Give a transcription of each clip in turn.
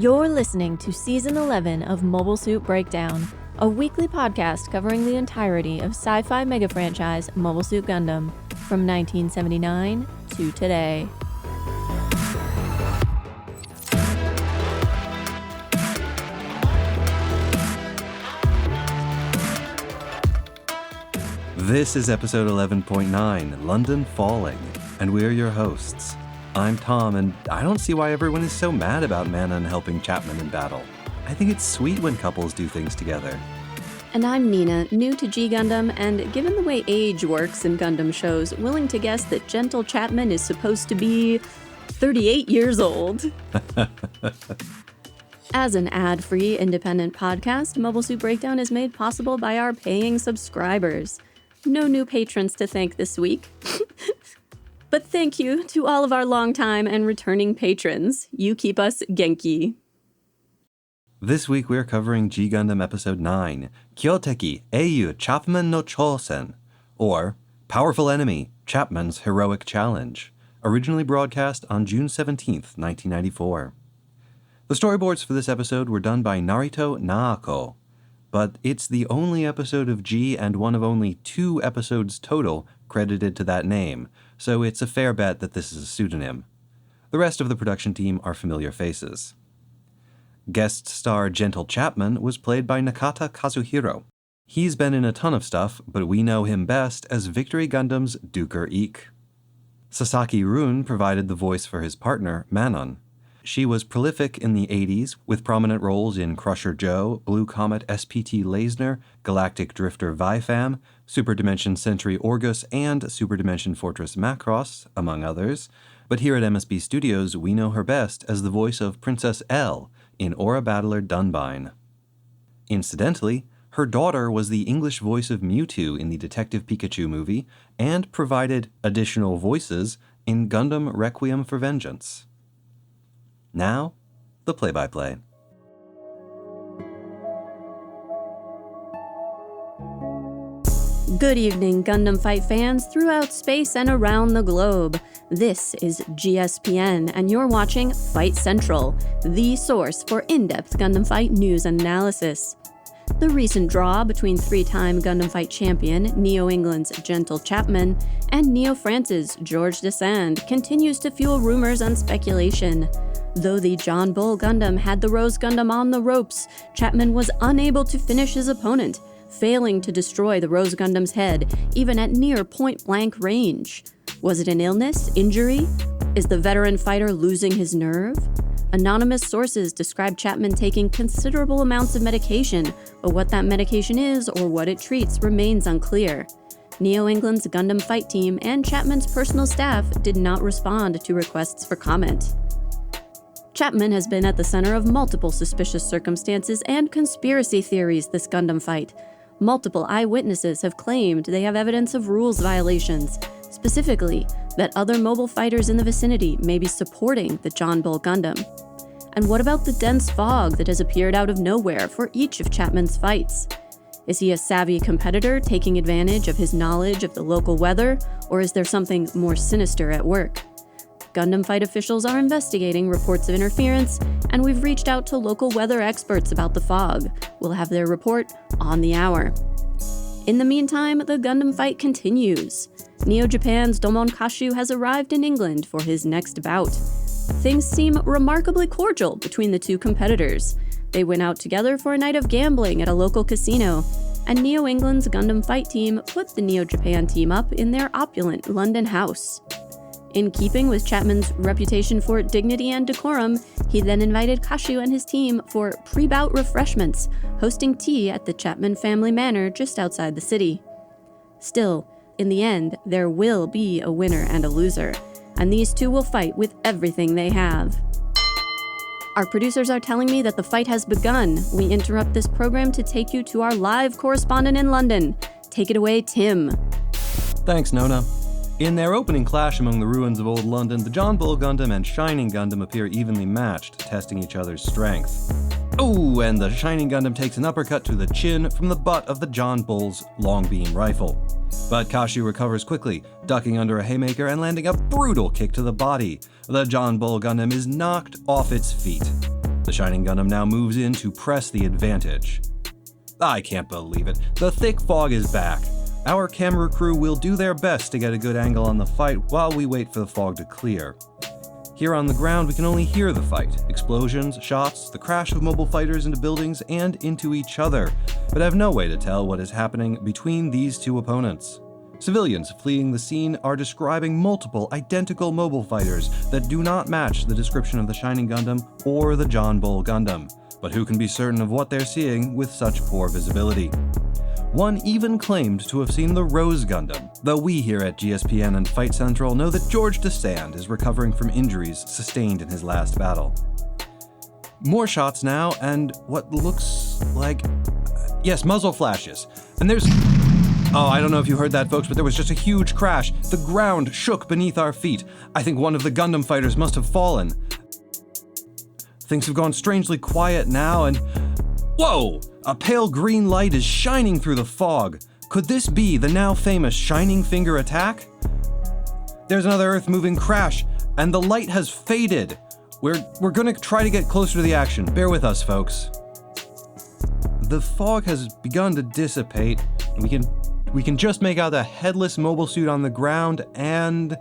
You're listening to Season 11 of Mobile Suit Breakdown, a weekly podcast covering the entirety of sci-fi mega franchise Mobile Suit Gundam from 1979 to today. This is episode 11.9, London Falling, and we're your hosts. I'm Tom, and I don't see why everyone is so mad about Manon helping Chapman in battle. I think it's sweet when couples do things together. And I'm Nina, new to G Gundam, and given the way age works in Gundam shows, willing to guess that gentle Chapman is supposed to be 38 years old. As an ad-free independent podcast, Mobile Suit Breakdown is made possible by our paying subscribers. No new patrons to thank this week. But thank you to all of our longtime and returning patrons. You keep us Genki. This week we're covering G Gundam Episode 9, Kyoteki Eiyu Chapman no Chosen, or Powerful Enemy, Chapman's Heroic Challenge, originally broadcast on June 17th, 1994. The storyboards for this episode were done by Narito Naoko, but it's the only episode of G and one of only 2 episodes total credited to that name, so it's a fair bet that this is a pseudonym. The rest of the production team are familiar faces. Guest star Gentle Chapman was played by Nakata Kazuhiro. He's been in a ton of stuff, but we know him best as Victory Gundam's Duker Eek. Sasaki Rune provided the voice for his partner, Manon. She was prolific in the 80s, with prominent roles in Crusher Joe, Blue Comet SPT Leisner, Galactic Drifter Vifam, Super Dimension Sentry Orgus, and Super Dimension Fortress Macross, among others. But here at MSB Studios, we know her best as the voice of Princess L in Aura Battler Dunbine. Incidentally, her daughter was the English voice of Mewtwo in the Detective Pikachu movie, and provided additional voices in Gundam Requiem for Vengeance. Now, the play-by-play. Good evening, Gundam Fight fans throughout space and around the globe. This is GSPN, and you're watching Fight Central, the source for in-depth Gundam Fight news and analysis. The recent draw between 3-time Gundam Fight champion Neo England's Gentle Chapman and Neo France's George Desand continues to fuel rumors and speculation. Though the John Bull Gundam had the Rose Gundam on the ropes, Chapman was unable to finish his opponent, failing to destroy the Rose Gundam's head, even at near point-blank range. Was it an illness? Injury? Is the veteran fighter losing his nerve? Anonymous sources describe Chapman taking considerable amounts of medication, but what that medication is or what it treats remains unclear. Neo England's Gundam Fight team and Chapman's personal staff did not respond to requests for comment. Chapman has been at the center of multiple suspicious circumstances and conspiracy theories this Gundam fight. Multiple eyewitnesses have claimed they have evidence of rules violations, specifically that other mobile fighters in the vicinity may be supporting the John Bull Gundam. And what about the dense fog that has appeared out of nowhere for each of Chapman's fights? Is he a savvy competitor taking advantage of his knowledge of the local weather, or is there something more sinister at work? Gundam Fight officials are investigating reports of interference, and we've reached out to local weather experts about the fog. We'll have their report on the hour. In the meantime, the Gundam Fight continues. Neo Japan's Domon Kashu has arrived in England for his next bout. Things seem remarkably cordial between the two competitors. They went out together for a night of gambling at a local casino, and Neo England's Gundam Fight team put the Neo Japan team up in their opulent London house. In keeping with Chapman's reputation for dignity and decorum, he then invited Kashu and his team for pre-bout refreshments, hosting tea at the Chapman family manor just outside the city. Still, in the end, there will be a winner and a loser, and these two will fight with everything they have. Our producers are telling me that the fight has begun. We interrupt this program to take you to our live correspondent in London. Take it away, Tim. Thanks, Nona. In their opening clash among the ruins of Old London, the John Bull Gundam and Shining Gundam appear evenly matched, testing each other's strength. Oh, and the Shining Gundam takes an uppercut to the chin from the butt of the John Bull's long beam rifle. But Kashu recovers quickly, ducking under a haymaker and landing a brutal kick to the body. The John Bull Gundam is knocked off its feet. The The Shining Gundam now moves in to press the advantage. I can't believe it. The thick fog is back. Our camera crew will do their best to get a good angle on the fight while we wait for the fog to clear. Here on the ground, we can only hear the fight. Explosions, shots, the crash of mobile fighters into buildings and into each other, but have no way to tell what is happening between these two opponents. Civilians fleeing the scene are describing multiple identical mobile fighters that do not match the description of the Shining Gundam or the John Bull Gundam, but who can be certain of what they're seeing with such poor visibility? One even claimed to have seen the Rose Gundam, though we here at GSPN and Fight Central know that George Desand is recovering from injuries sustained in his last battle. More shots now, and what looks like... yes, muzzle flashes. And there's... oh, I don't know if you heard that, folks, but there was just a huge crash. The ground shook beneath our feet. I think one of the Gundam fighters must have fallen. Things have gone strangely quiet now, and... whoa! A pale green light is shining through the fog. Could this be the now famous Shining Finger attack? There's another earth-moving crash, and the light has faded. We're gonna try to get closer to the action. Bear with us, folks. The fog has begun to dissipate. We can just make out a headless mobile suit on the ground, and...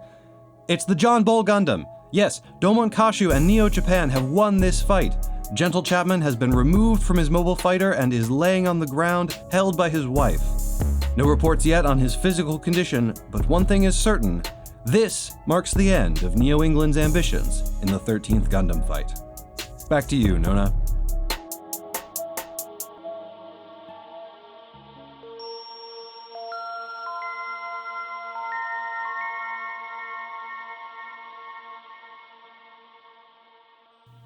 it's the John Bull Gundam. Yes, Domon Kashu and Neo Japan have won this fight. Gentle Chapman has been removed from his mobile fighter and is laying on the ground, held by his wife. No reports yet on his physical condition, but one thing is certain. This marks the end of Neo England's ambitions in the 13th Gundam fight. Back to you, Nona.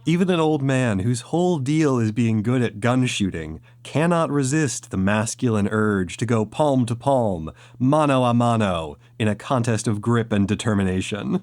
Even an old man whose whole deal is being good at gun shooting cannot resist the masculine urge to go palm to palm, mano a mano, in a contest of grip and determination.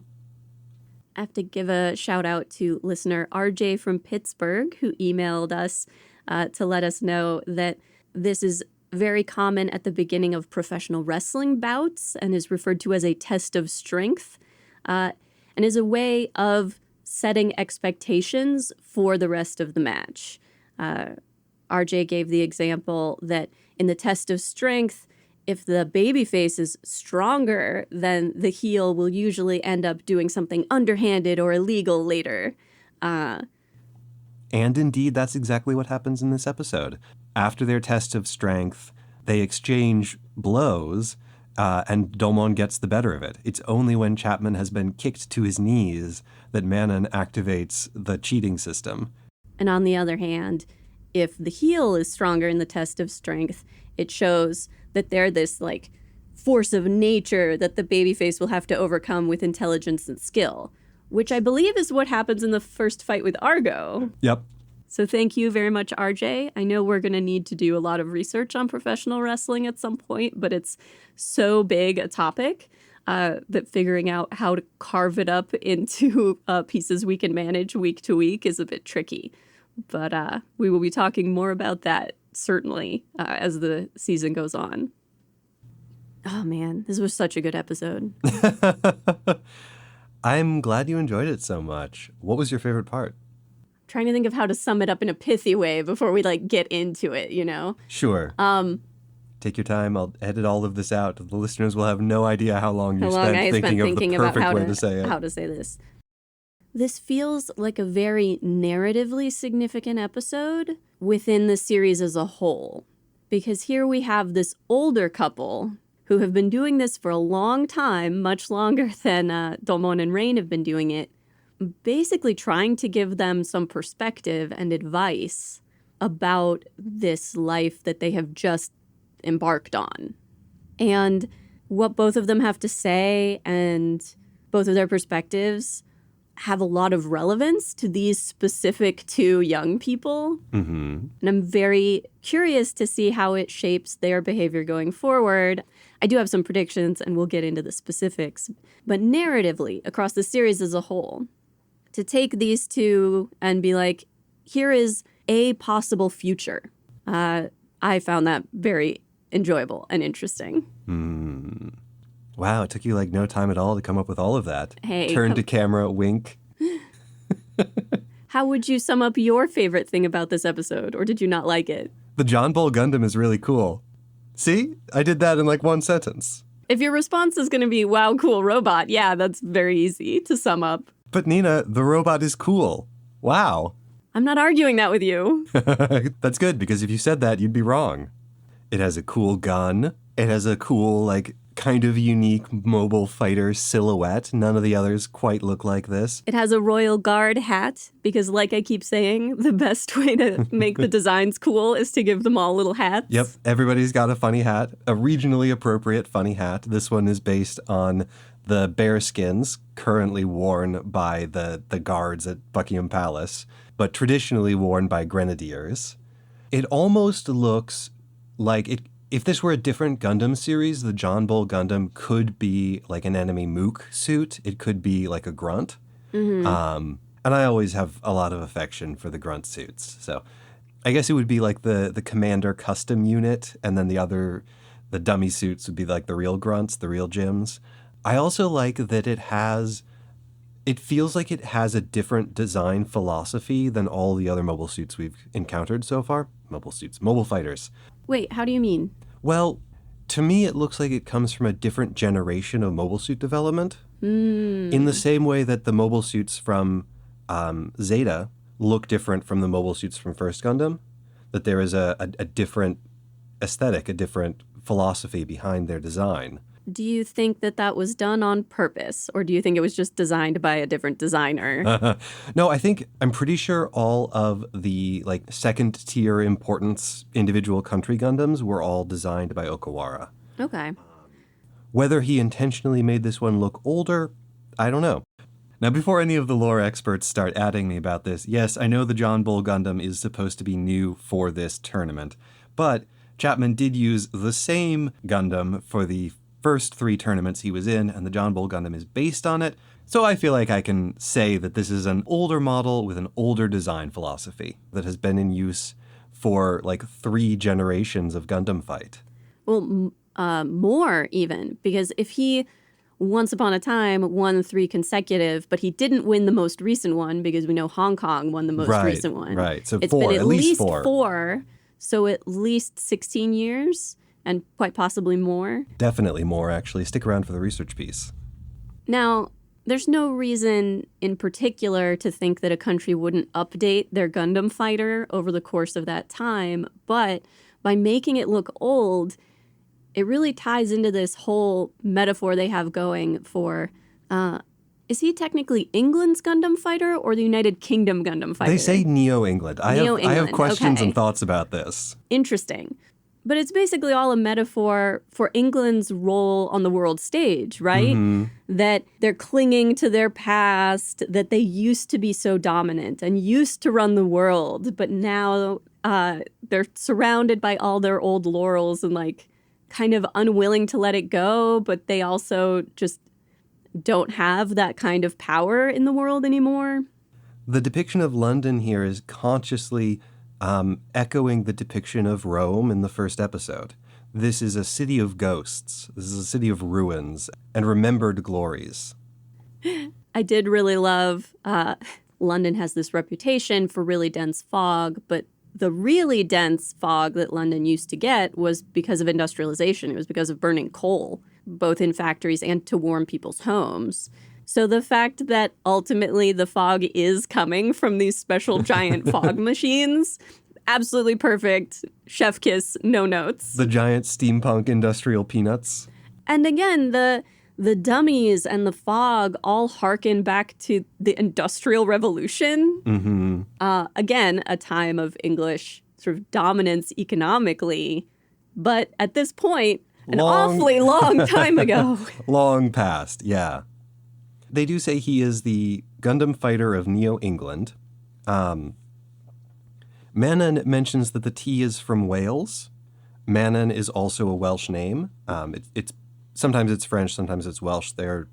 I have to give a shout out to listener RJ from Pittsburgh, who emailed us to let us know that this is very common at the beginning of professional wrestling bouts and is referred to as a test of strength, and is a way of setting expectations for the rest of the match. RJ gave the example that in the test of strength, if the babyface is stronger, then the heel will usually end up doing something underhanded or illegal later. And indeed, that's exactly what happens in this episode. After their test of strength, they exchange blows, and Domon gets the better of it. It's only when Chapman has been kicked to his knees that Manon activates the cheating system. And on the other hand, if the heel is stronger in the test of strength, it shows that they're this, force of nature that the babyface will have to overcome with intelligence and skill, which I believe is what happens in the first fight with Argo. Yep. So thank you very much, RJ. I know we're going to need to do a lot of research on professional wrestling at some point, but it's so big a topic that figuring out how to carve it up into pieces we can manage week to week is a bit tricky. But we will be talking more about that, certainly, as the season goes on. Oh, man, this was such a good episode. I'm glad you enjoyed it so much. What was your favorite part? Trying to think of how to sum it up in a pithy way before we get into it, you know? Sure. Take your time. I'll edit all of this out. The listeners will have no idea how long you spent thinking of the perfect way to say it. How to say this. This feels like a very narratively significant episode within the series as a whole. Because here we have this older couple who have been doing this for a long time, much longer than Domon and Rain have been doing it, basically trying to give them some perspective and advice about this life that they have just embarked on. And what both of them have to say and both of their perspectives have a lot of relevance to these specific two young people. Mm-hmm. And I'm very curious to see how it shapes their behavior going forward. I do have some predictions and we'll get into the specifics. But narratively, across the series as a whole, to take these two and be like, here is a possible future. I found that very enjoyable and interesting. Wow, it took you no time at all to come up with all of that. Hey, Turn to camera, wink. How would you sum up your favorite thing about this episode, or did you not like it? The John Bull Gundam is really cool. See? I did that in like one sentence. If your response is going to be, wow, cool robot, yeah, that's very easy to sum up. But Nina, the robot is cool. Wow. I'm not arguing that with you. That's good, because if you said that, you'd be wrong. It has a cool gun. It has a cool, like, kind of unique mobile fighter silhouette. None of the others quite look like this. It has a Royal Guard hat, because like I keep saying, the best way to make the designs cool is to give them all little hats. Yep, everybody's got a funny hat, a regionally appropriate funny hat. This one is based on the bear skins currently worn by the guards at Buckingham Palace, but traditionally worn by grenadiers. It almost looks like it. If this were a different Gundam series, the John Bull Gundam could be like an enemy mook suit. It could be like a grunt. Mm-hmm. And I always have a lot of affection for the grunt suits. So I guess it would be like the commander custom unit, and then the dummy suits would be like the real grunts, the real gyms. I also like that it feels like it has a different design philosophy than all the other mobile suits we've encountered so far. Mobile fighters. Wait, how do you mean? Well, to me, it looks like it comes from a different generation of mobile suit development. In the same way that the mobile suits from Zeta look different from the mobile suits from First Gundam, that there is a different aesthetic, a different philosophy behind their design. Do you think that was done on purpose, or do you think it was just designed by a different designer? No, I'm pretty sure all of the like second tier importance individual country Gundams were all designed by Okawara. Okay. Whether he intentionally made this one look older, I don't know. Now, before any of the lore experts start adding me about this, yes, I know the John Bull Gundam is supposed to be new for this tournament, but Chapman did use the same Gundam for the first 3 tournaments he was in, and the John Bull Gundam is based on it, so I feel like I can say that this is an older model with an older design philosophy that has been in use for like 3 generations of Gundam fight. Well, more even, because if he once upon a time won 3 consecutive, but he didn't win the most recent one, because we know Hong Kong won the most recent one. Right, so it's 4, been at least least 4, so at least 16 years. And quite possibly more. Definitely more, actually. Stick around for the research piece. Now, there's no reason in particular to think that a country wouldn't update their Gundam fighter over the course of that time, but by making it look old, it really ties into this whole metaphor they have going for, is he technically England's Gundam fighter or the United Kingdom Gundam fighter? They say Neo-England. I have questions and thoughts about this. Interesting. But it's basically all a metaphor for England's role on the world stage, right? Mm-hmm. That they're clinging to their past, that they used to be so dominant and used to run the world, but now they're surrounded by all their old laurels and like kind of unwilling to let it go, but they also just don't have that kind of power in the world anymore. The depiction of London here is consciously echoing the depiction of Rome in the first episode. This is a city of ghosts. This is a city of ruins and remembered glories. I did really love London has this reputation for really dense fog, but the really dense fog that London used to get was because of industrialization. It was because of burning coal, both in factories and to warm people's homes. So the fact that ultimately the fog is coming from these special giant fog machines, absolutely perfect. Chef kiss, no notes. The giant steampunk industrial peanuts. And again, the dummies and the fog all harken back to the Industrial Revolution. Mm-hmm. Again, a time of English sort of dominance economically. But at this point, an awfully long time ago. Long past, yeah. They do say he is the Gundam fighter of Neo-England. Manon mentions that the T is from Wales. Manon is also a Welsh name. Sometimes it's French, sometimes it's Welsh. They're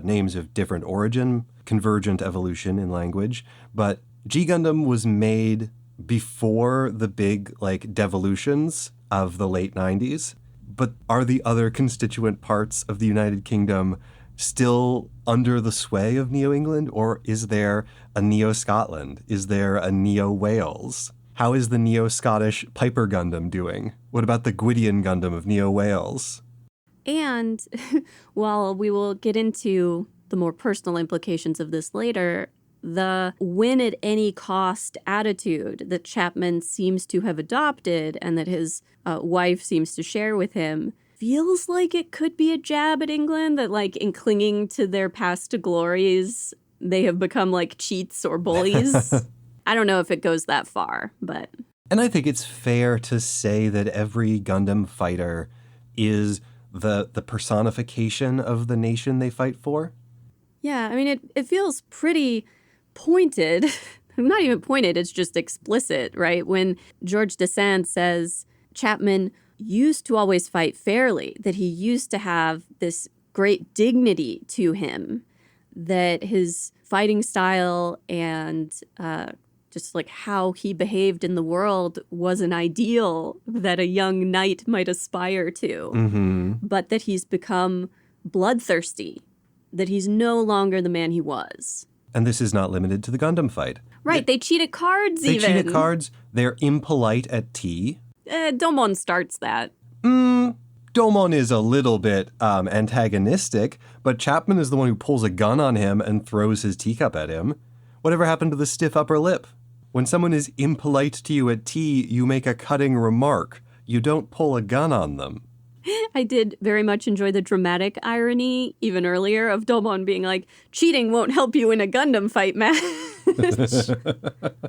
names of different origin, convergent evolution in language. But G Gundam was made before the big devolutions of the late 90s. But are the other constituent parts of the United Kingdom still under the sway of Neo England, or is there a Neo Scotland? Is there a Neo Wales? How is the Neo Scottish Piper Gundam doing? What about the Gwydion Gundam of Neo Wales? And while we will get into the more personal implications of this later, the win at any cost attitude that Chapman seems to have adopted and that his wife seems to share with him feels like it could be a jab at England, that like in clinging to their past glories, they have become like cheats or bullies. I don't know if it goes that far, but... And I think it's fair to say that every Gundam fighter is the personification of the nation they fight for. Yeah, I mean, it feels pretty pointed. Not even pointed, it's just explicit, right? When George Descent says Chapman used to always fight fairly, that he used to have this great dignity to him, that his fighting style and just like how he behaved in the world was an ideal that a young knight might aspire to, but that he's become bloodthirsty, that he's no longer the man he was. And this is not limited to the Gundam fight. Right, they cheat at cards even. They cheat at cards. They're impolite at tea. Domon starts that. Domon is a little bit antagonistic, but Chapman is the one who pulls a gun on him and throws his teacup at him. Whatever happened to the stiff upper lip? When someone is impolite to you at tea, you make a cutting remark. You don't pull a gun on them. I did very much enjoy the dramatic irony, even earlier, of Domon being like, cheating won't help you in a Gundam fight, man.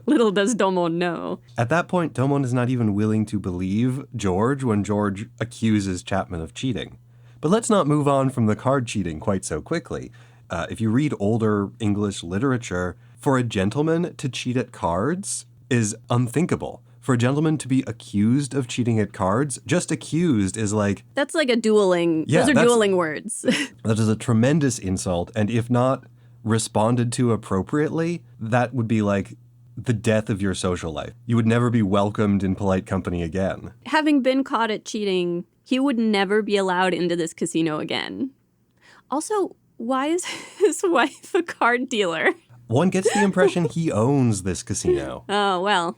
Little does Domon know. At that point, Domon is not even willing to believe George when George accuses Chapman of cheating. But let's not move on from the card cheating quite so quickly. If you read older English literature, for a gentleman to cheat at cards is unthinkable. For a gentleman to be accused of cheating at cards, just accused is like... That's like a dueling... Yeah, those are dueling words. That is a tremendous insult, and if not responded to appropriately, that would be like the death of your social life. You would never be welcomed in polite company again. Having been caught at cheating, he would never be allowed into this casino again. Also, why is his wife a card dealer? One gets the impression he owns this casino. Oh, well.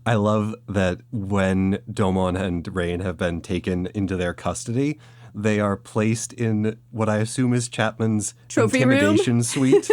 I love that when Domon and Rain have been taken into their custody, they are placed in what I assume is Chapman's trophy intimidation room? Suite.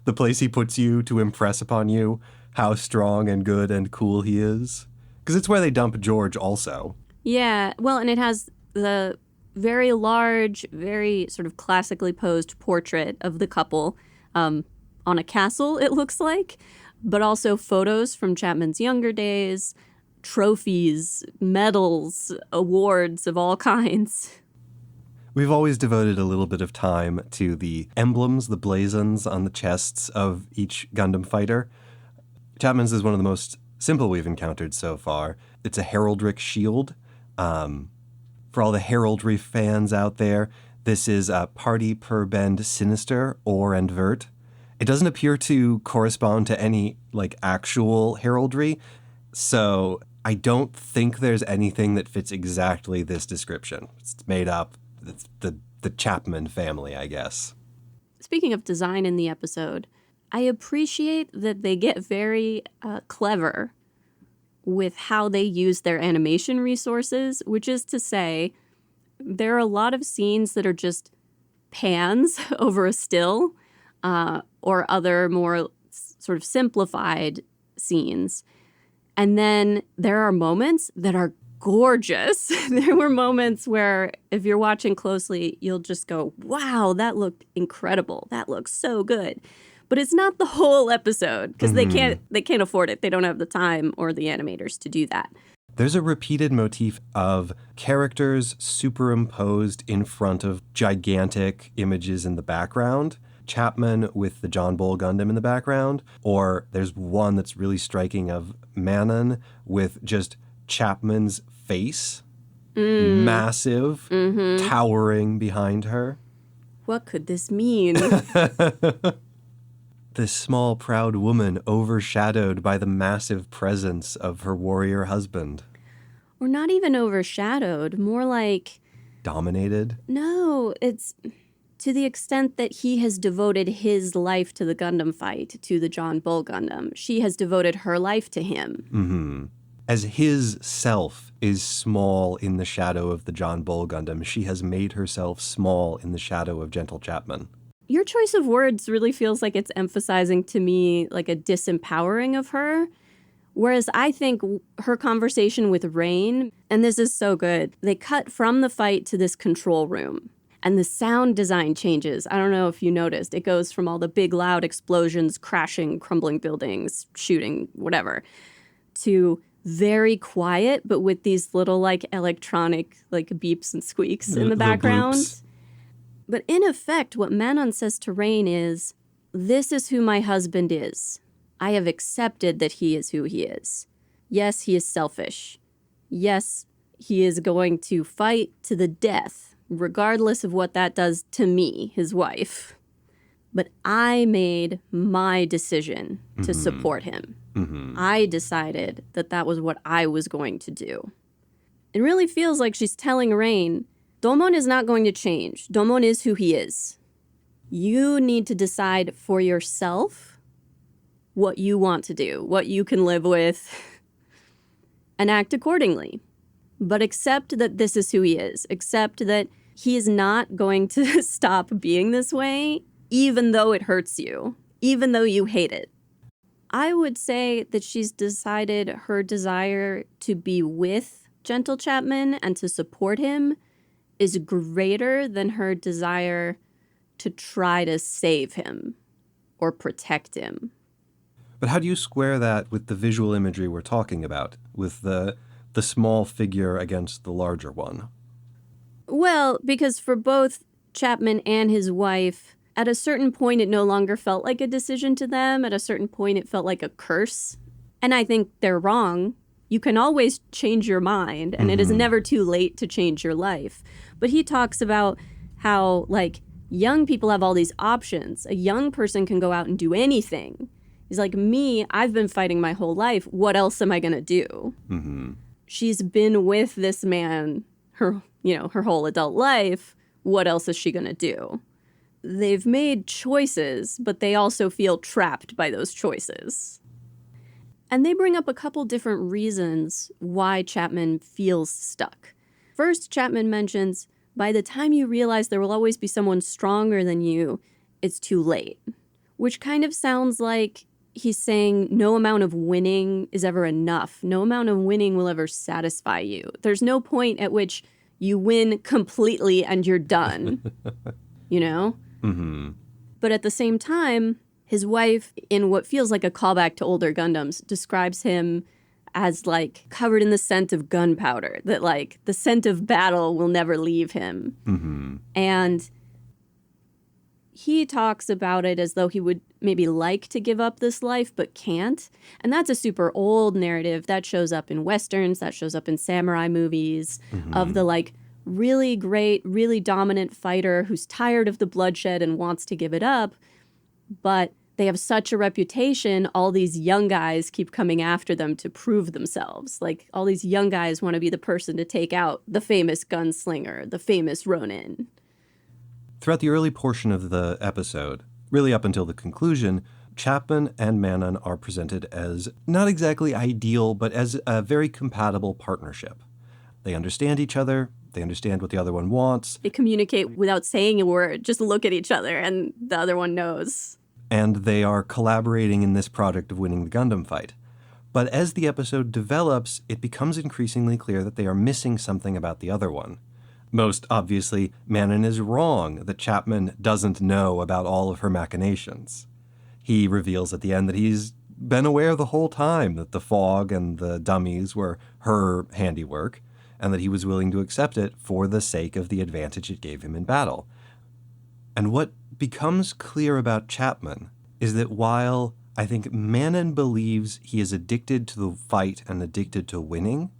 The place he puts you to impress upon you how strong and good and cool he is. Because it's where they dump George also. Yeah, well, and it has the very large, very sort of classically posed portrait of the couple on a castle, it looks like, but also photos from Chapman's younger days, trophies, medals, awards of all kinds. We've always devoted a little bit of time to the emblems, the blazons on the chests of each Gundam fighter. Chapman's is one of the most simple we've encountered so far. It's a heraldric shield. For all the heraldry fans out there, this is Party Per Bend Sinister or and Vert. It doesn't appear to correspond to any like actual heraldry, so I don't think there's anything that fits exactly this description. It's made up. It's the Chapman family, I guess. Speaking of design in the episode, I appreciate that they get very clever with how they use their animation resources, which is to say, there are a lot of scenes that are just pans over a still or other more sort of simplified scenes. And then there are moments that are gorgeous. There were moments where if you're watching closely, you'll just go, wow, that looked incredible. That looks so good. But it's not the whole episode because they can't afford it. They don't have the time or the animators to do that. There's a repeated motif of characters superimposed in front of gigantic images in the background. Chapman with the John Bull Gundam in the background, or there's one that's really striking of Manon with just Chapman's face, massive, towering behind her. What could this mean? This small, proud woman overshadowed by the massive presence of her warrior husband. Or not even overshadowed, more like... dominated? No, it's to the extent that he has devoted his life to the Gundam fight, to the John Bull Gundam. She has devoted her life to him. Mm-hmm. As his self is small in the shadow of the John Bull Gundam, she has made herself small in the shadow of Gentle Chapman. Your choice of words really feels like it's emphasizing to me like a disempowering of her. Whereas I think her conversation with Rain, and this is so good, they cut from the fight to this control room. And the sound design changes. I don't know if you noticed. It goes from all the big, loud explosions, crashing, crumbling buildings, shooting, whatever, to very quiet, but with these little, like, electronic, like, beeps and squeaks in the background. Bloops. But in effect, what Manon says to Rain is, this is who my husband is. I have accepted that he is who he is. Yes, he is selfish. Yes, he is going to fight to the death, regardless of what that does to me, his wife. But I made my decision to support him. Mm-hmm. I decided that that was what I was going to do. It really feels like she's telling Rain, Domon is not going to change. Domon is who he is. You need to decide for yourself what you want to do, what you can live with, and act accordingly. But accept that this is who he is. Accept that he is not going to stop being this way, even though it hurts you, even though you hate it. I would say that she's decided her desire to be with Gentle Chapman and to support him is greater than her desire to try to save him or protect him. But how do you square that with the visual imagery we're talking about, with the small figure against the larger one? Well, because for both Chapman and his wife, at a certain point it no longer felt like a decision to them. At a certain point it felt like a curse. And I think they're wrong. You can always change your mind, and it is never too late to change your life. But he talks about how, like, young people have all these options. A young person can go out and do anything. He's like, me, I've been fighting my whole life. What else am I going to do? Mm-hmm. She's been with this man her whole adult life. What else is she going to do? They've made choices, but they also feel trapped by those choices. And they bring up a couple different reasons why Chapman feels stuck. First, Chapman mentions, by the time you realize there will always be someone stronger than you, it's too late. Which kind of sounds like he's saying no amount of winning is ever enough. No amount of winning will ever satisfy you. There's no point at which you win completely and you're done, you know? Mm-hmm. But at the same time, his wife, in what feels like a callback to older Gundams, describes him as, like, covered in the scent of gunpowder, that, like, the scent of battle will never leave him. Mm-hmm. And he talks about it as though he would maybe like to give up this life but can't. And that's a super old narrative that shows up in Westerns, that shows up in samurai movies, of the, like, really great, really dominant fighter who's tired of the bloodshed and wants to give it up, but they have such a reputation, all these young guys keep coming after them to prove themselves. Like, all these young guys want to be the person to take out the famous gunslinger, the famous Ronin. Throughout the early portion of the episode, really up until the conclusion, Chapman and Manon are presented as not exactly ideal, but as a very compatible partnership. They understand each other. They understand what the other one wants. They communicate without saying a word, just look at each other, and the other one knows. And they are collaborating in this project of winning the Gundam fight. But as the episode develops, it becomes increasingly clear that they are missing something about the other one. Most obviously, Manon is wrong that Chapman doesn't know about all of her machinations. He reveals at the end that he's been aware the whole time that the fog and the dummies were her handiwork, and that he was willing to accept it for the sake of the advantage it gave him in battle. And what becomes clear about Chapman is that while I think Manon believes he is addicted to the fight and addicted to winning,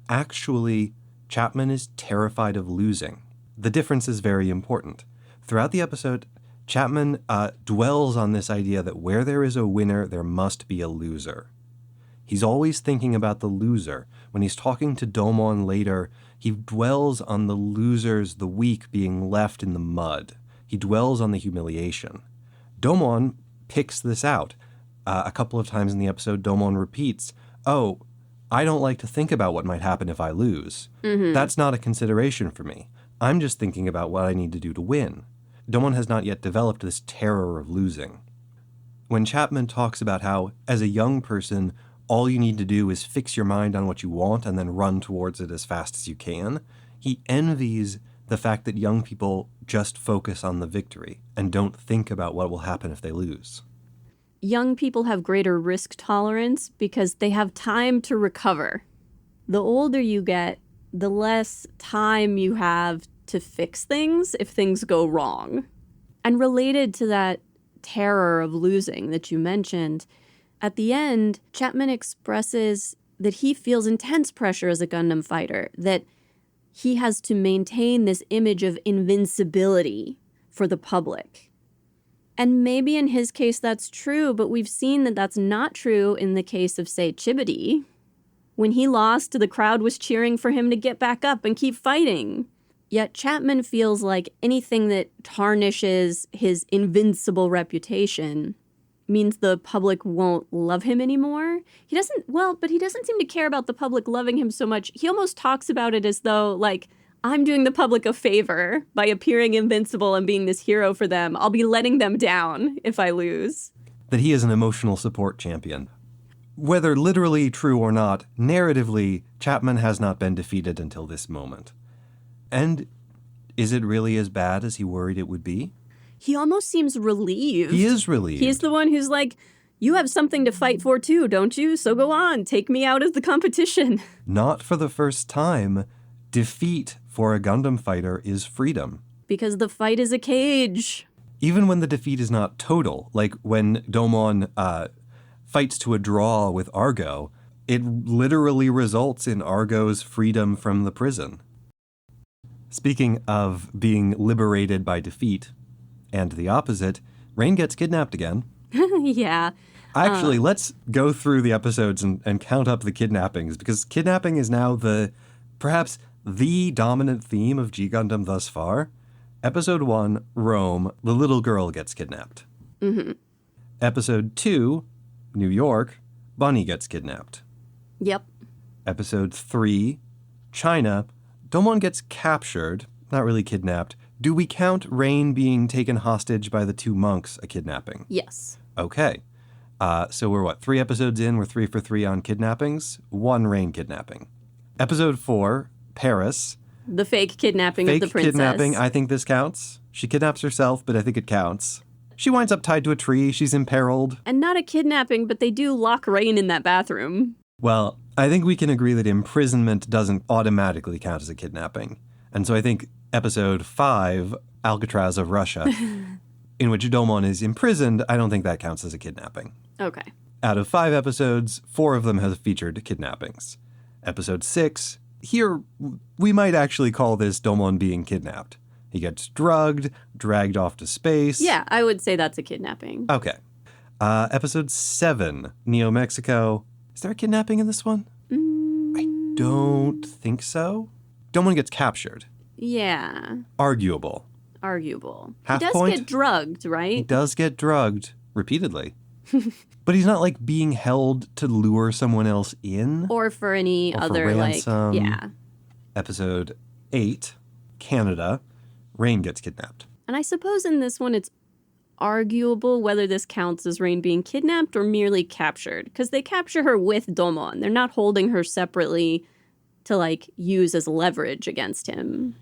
actually Chapman is terrified of losing. The difference is very important. Throughout the episode, Chapman dwells on this idea that where there is a winner, there must be a loser. He's always thinking about the loser. When he's talking to Domon later, he dwells on the losers, the weak, being left in the mud. He dwells on the humiliation. Domon picks this out. A couple of times in the episode, Domon repeats, "Oh, I don't like to think about what might happen if I lose. That's not a consideration for me. I'm just thinking about what I need to do to win." Domon has not yet developed this terror of losing. When Chapman talks about how, as a young person, all you need to do is fix your mind on what you want and then run towards it as fast as you can, he envies the fact that young people just focus on the victory and don't think about what will happen if they lose. Young people have greater risk tolerance because they have time to recover. The older you get, the less time you have to fix things if things go wrong. And related to that terror of losing that you mentioned, at the end, Chapman expresses that he feels intense pressure as a Gundam fighter, that he has to maintain this image of invincibility for the public. And maybe in his case that's true, but we've seen that that's not true in the case of, say, Chibody. When he lost, the crowd was cheering for him to get back up and keep fighting. Yet Chapman feels like anything that tarnishes his invincible reputation means the public won't love him anymore. He doesn't seem to care about the public loving him so much. He almost talks about it as though, like, I'm doing the public a favor by appearing invincible and being this hero for them. I'll be letting them down if I lose. That he is an emotional support champion. Whether literally true or not, narratively, Chapman has not been defeated until this moment. And is it really as bad as he worried it would be? He almost seems relieved. He is relieved. He's the one who's like, you have something to fight for too, don't you? So go on, take me out of the competition. Not for the first time, defeat for a Gundam fighter is freedom. Because the fight is a cage. Even when the defeat is not total, like when Domon fights to a draw with Argo, it literally results in Argo's freedom from the prison. Speaking of being liberated by defeat, and the opposite, Rain gets kidnapped again. Yeah. Actually, let's go through the episodes and count up the kidnappings, because kidnapping is now perhaps the dominant theme of G Gundam thus far. Episode 1, Rome, the little girl gets kidnapped. Episode 2, New York, Bunny gets kidnapped. Yep. Episode 3, China, Domon gets captured, not really kidnapped. Do we count Rain being taken hostage by the two monks a kidnapping? Yes. Okay. So we're 3 episodes in? We're 3 for 3 on kidnappings. 1 Rain kidnapping. Episode 4, Paris. The fake kidnapping of the princess. Fake kidnapping, I think this counts. She kidnaps herself, but I think it counts. She winds up tied to a tree. She's imperiled. And not a kidnapping, but they do lock Rain in that bathroom. Well, I think we can agree that imprisonment doesn't automatically count as a kidnapping. And so I think episode 5, Alcatraz of Russia, in which Domon is imprisoned, I don't think that counts as a kidnapping. Okay. Out of 5 episodes, 4 of them have featured kidnappings. Episode 6, here we might actually call this Domon being kidnapped. He gets drugged, dragged off to space. Yeah, I would say that's a kidnapping. Okay. Episode 7, Neo Mexico. Is there a kidnapping in this one? I don't think so. Domon gets captured. Yeah. Arguable. He does get drugged, right? He does get drugged repeatedly. But he's not like being held to lure someone else in. Or for any or other, for ransom. yeah. Episode 8, Canada, Rain gets kidnapped. And I suppose in this one it's arguable whether this counts as Rain being kidnapped or merely captured. Because they capture her with Domon. They're not holding her separately to, use as leverage against him.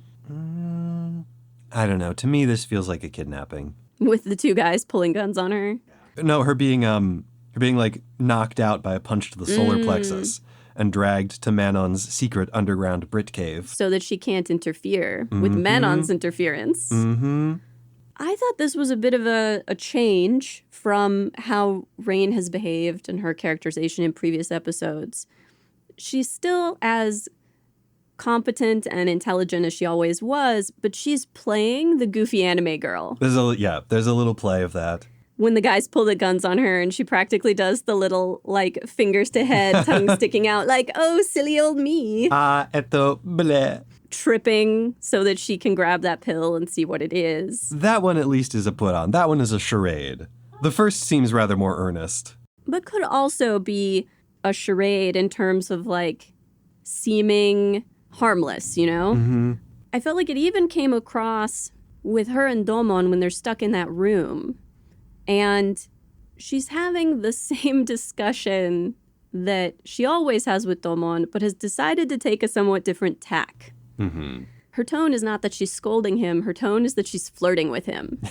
I don't know. To me, this feels like a kidnapping. With the 2 guys pulling guns on her? No, her being knocked out by a punch to the solar plexus and dragged to Manon's secret underground Brit cave. So that she can't interfere with Manon's interference. I thought this was a bit of a change from how Rain has behaved and her characterization in previous episodes. She's still as competent and intelligent as she always was, but she's playing the goofy anime girl. There's a little play of that. when the guys pull the guns on her and she practically does the little, like, fingers to head, tongue sticking out, like, oh, silly old me. Eto bleh. Tripping so that she can grab that pill and see what it is. That one at least is a put on. That one is a charade. The first seems rather more earnest. But could also be a charade in terms of, like, seeming harmless, you know? Mm-hmm. I felt like it even came across with her and Domon when they're stuck in that room. And she's having the same discussion that she always has with Domon, but has decided to take a somewhat different tack. Mm-hmm. Her tone is not that she's scolding him. Her tone is that she's flirting with him.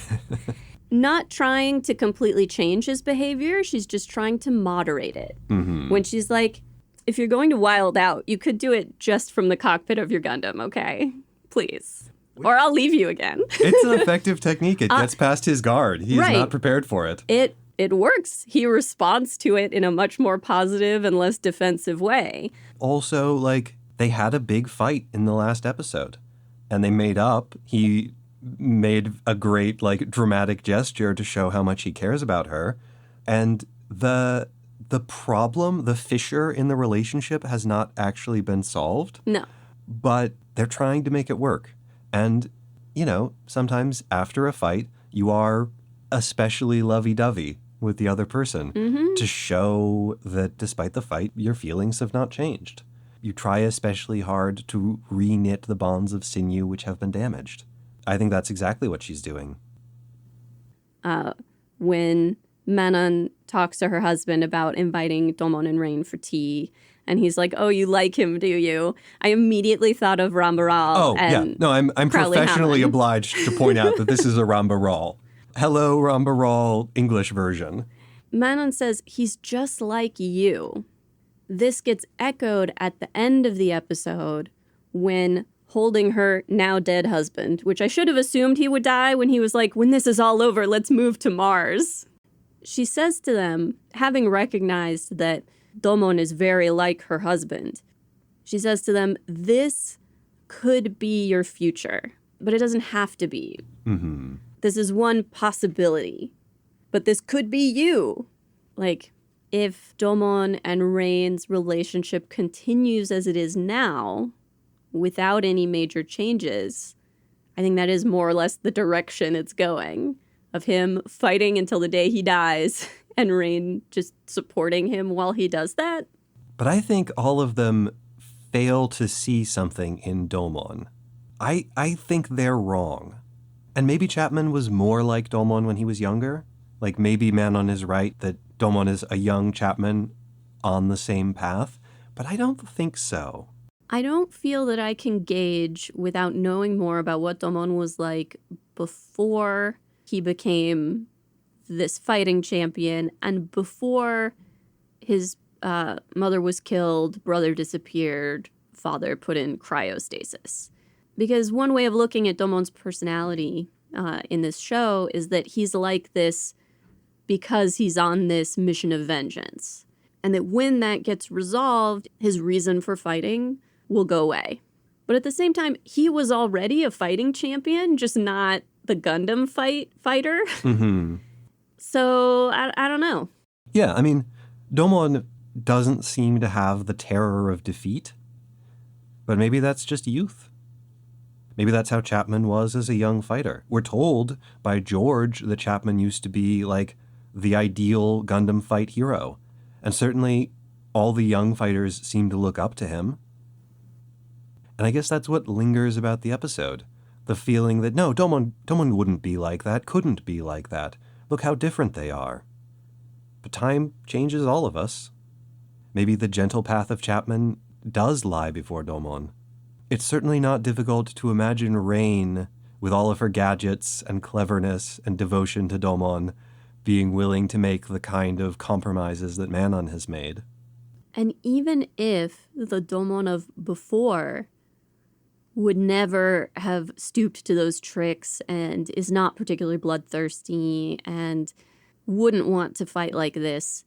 Not trying to completely change his behavior. She's just trying to moderate it. Mm-hmm. When she's like, if you're going to wild out, you could do it just from the cockpit of your Gundam, okay? Please. Or I'll leave you again. It's an effective technique. It gets past his guard. He's right. not prepared for it. It works. He responds to it in a much more positive and less defensive way. Also, like, they had a big fight in the last episode. And they made up. He made a great, like, dramatic gesture to show how much he cares about her. And the problem, the fissure in the relationship has not actually been solved. No. But they're trying to make it work. And, you know, sometimes after a fight, you are especially lovey-dovey with the other person to show that despite the fight, your feelings have not changed. You try especially hard to re-knit the bonds of sinew which have been damaged. I think that's exactly what she's doing. When Manon talks to her husband about inviting Domon and Rain for tea, and he's like, oh, you like him, do you? I immediately thought of Rambaral. Oh, yeah. No, I'm professionally Hammond. obliged to point out that this is a Rambaral. Hello, Rambaral English version. Manon says, he's just like you. This gets echoed at the end of the episode when holding her now dead husband, which I should have assumed he would die when he was like, when this is all over, let's move to Mars. She says to them, having recognized that Domon is very like her husband, she says to them, this could be your future, but it doesn't have to be. Mm-hmm. This is one possibility, but this could be you. Like, if Domon and Rain's relationship continues as it is now, without any major changes, I think that is more or less the direction it's going, of him fighting until the day he dies and Rain just supporting him while he does that. But I think all of them fail to see something in Domon. I think they're wrong. And maybe Chapman was more like Domon when he was younger. Like, maybe Manon is right that Domon is a young Chapman on the same path. But I don't think so. I don't feel that I can gauge without knowing more about what Domon was like before he became this fighting champion and before his mother was killed, brother disappeared, father put in cryostasis. Because one way of looking at Domon's personality in this show is that he's like this because he's on this mission of vengeance. And that when that gets resolved, his reason for fighting will go away. But at the same time, he was already a fighting champion, just not the Gundam fighter. Mm-hmm. So, I don't know. Yeah, I mean, Domon doesn't seem to have the terror of defeat. But maybe that's just youth. Maybe that's how Chapman was as a young fighter. We're told by George that Chapman used to be, like, the ideal Gundam fight hero. And certainly all the young fighters seem to look up to him. And I guess that's what lingers about the episode. The feeling that, no, Domon wouldn't be like that, couldn't be like that. Look how different they are. But time changes all of us. Maybe the gentle path of Chapman does lie before Domon. It's certainly not difficult to imagine Rain, with all of her gadgets and cleverness and devotion to Domon, being willing to make the kind of compromises that Manon has made. And even if the Domon of before would never have stooped to those tricks and is not particularly bloodthirsty and wouldn't want to fight like this,